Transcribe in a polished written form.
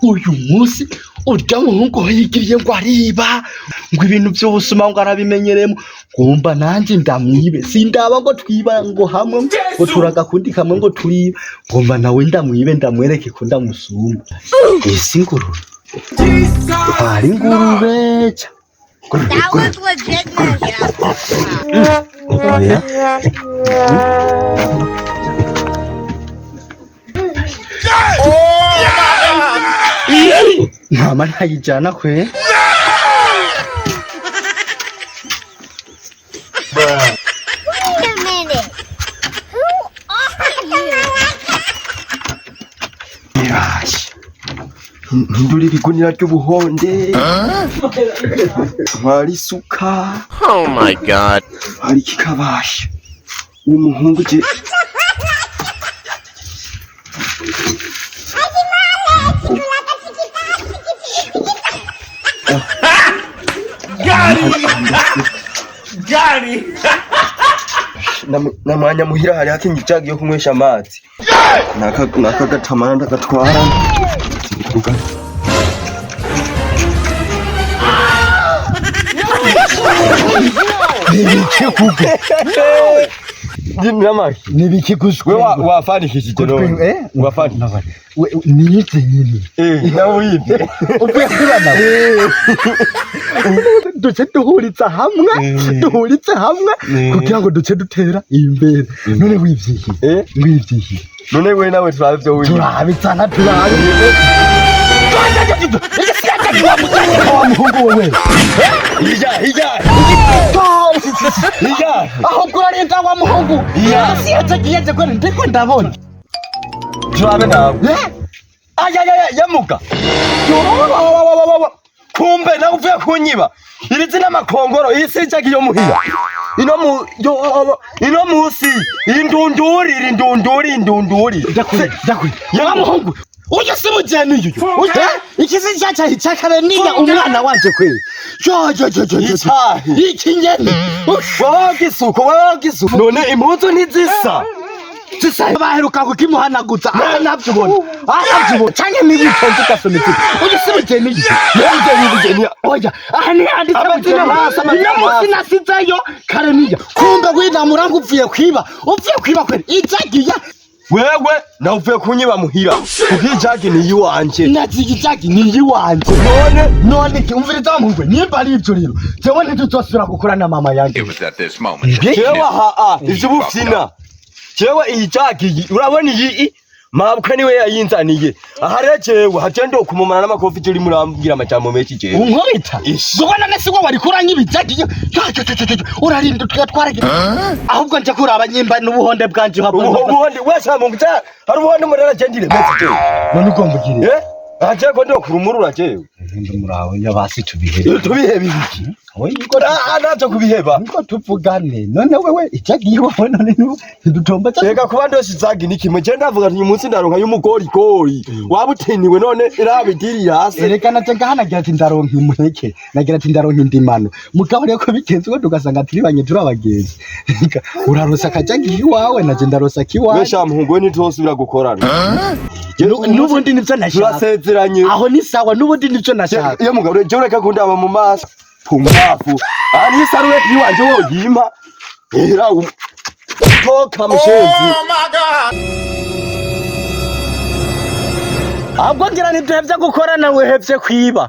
uyu munsi urya muhungu yigiriye ngo ariba ngo ibintu by'ubusuma ngo arabimenyeremo ngomba nanjye ndamwibe sindaba ngo twiba ngo hamwe ngo turagakundi kamwe ngo turiba ngomba nawe ndamwibe ndamwereke ko ndamusumba isi ngurube hari ingurube That was legit. mama ntayijana kwe Wait a minute. Who are you? Yash. Nduri bigunira ry'ubuhonde. Hari suka. Oh my god. Hari kikabasha. Umuhungu je. Gari. Na mwanya muhira hari hakingi cyagiye kunywesha amazi. Naka gatamana ndagatwara. Nibiki we wafanikishije none wafanikishije niyite nyine nawe yibye uvuye kurana duce duhuritse hamwe kugira ngo duce dutera imbere none wivyihi none we nawe turavyo wiye turabitsana turabe muhungu wewe hija aho kurarenta wa muhungu yatagiye ko ndiko ndabona turabe nawe yamuka kumbe nawe uvuye kunyiba irizi n'amakongoro isijagiye muhira ino musi indunduri ndakuri ya muhungu uyu si mujyana uyu ikizi cyacaye cyakare niya umwana wanje kwe ikinyene wagisuko none impuzu ntizisa baheruka kukimuhanaguza navyubona canke nibitonze gasometse uyu si mujyana oya aha ni andi sabutse nasizayo kare niya kumbe winamura ngo uvuye kwiba kwera ijagiye wewe na uvuye kunyiba muhira ukijagi ni yiwanje nazigijagi ni yiwanje none umviriza muhwe nimba ari ibyo rero jewe ntituzosubira gukora na mama yanjye. It was at this moment. Jewe ivyo bufina jewe ijagi urabona iyi mabukwe niwe yayinzaniye aha rero jewe hagenda kumumana n'amakofi turi murambwira amajambo menshi jewe unkubita gubona nese ngo wari kuranya ibijagi urarinda twatwaragira ahubwo nje kuraba nyimba n'ubuhonde bwanje ubuhonde wese mungita hari ubuhonde murera gendire metse jewe none ugomba ugire aje ko ndo kurumurura jewe muraho yabasi tubihebe iki nazo kubiheba niko tuvugane none wewe ijagi wawe none ntidutomba cyane reka kuba ndoshi zagi ni kimwe je ndavuga nti umunsi ndaronka y'umugorigori wabutiniwe none irabidiri hasi reka natenga hanagira ati ndaronka imureke nagira ati ndaronka indimano mugabo reko bikenze ko tugasanga turibanye turabagenzi urarosa kajagi iwawe naje ndarosa kiwawe mesha muhungu we nitosubira gukorana nubundi nivyo nashaka turasezeranye aho ni sawa nubundi nivyo nashaka iyo mugabo je ureka kundaba mu maso pumbafu ani saruwe yiwanje woyima era toka mushenzi Oh my god. ahubwo ngira nivyo hevye gukorana we hevye kwiba